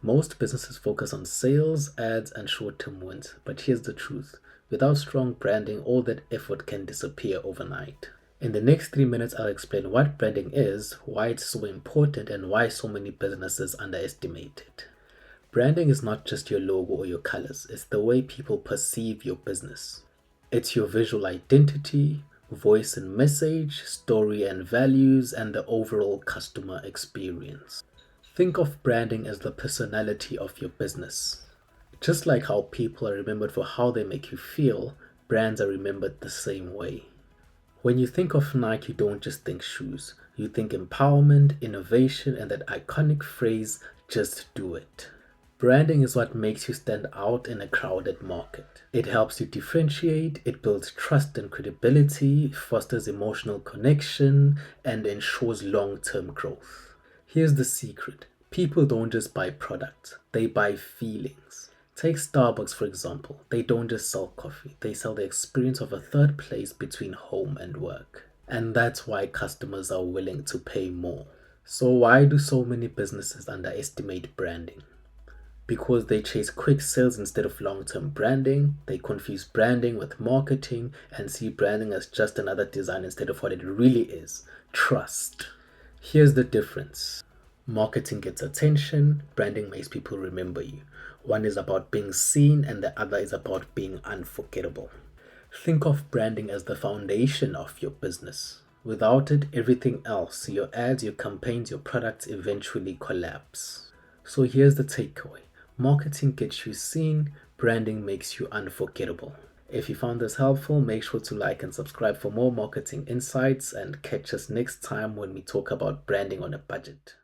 Most businesses focus on sales, ads, and short-term wins, but here's the truth. Without strong branding, all that effort can disappear overnight. In the next 3 minutes, I'll explain what branding is, why it's so important, and why so many businesses underestimate it. Branding is not just your logo or your colors, it's the way people perceive your business. It's your visual identity, voice and message, story and values, and the overall customer experience. Think of branding as the personality of your business. Just like how people are remembered for how they make you feel, brands are remembered the same way. When you think of Nike, you don't just think shoes. You think empowerment, innovation, and that iconic phrase, just do it. Branding is what makes you stand out in a crowded market. It helps you differentiate, it builds trust and credibility, fosters emotional connection, and ensures long-term growth. Here's the secret. People don't just buy products, they buy feelings. Take Starbucks, for example. They don't just sell coffee, they sell the experience of a third place between home and work. And that's why customers are willing to pay more. So why do so many businesses underestimate branding? Because they chase quick sales instead of long-term branding, they confuse branding with marketing and see branding as just another design instead of what it really is, trust. Here's the difference. Marketing gets attention, branding makes people remember you. One is about being seen and the other is about being unforgettable. Think of branding as the foundation of your business. Without it, everything else, your ads, your campaigns, your products eventually collapse. So here's the takeaway. Marketing gets you seen, branding makes you unforgettable. If you found this helpful, make sure to like and subscribe for more marketing insights and catch us next time when we talk about branding on a budget.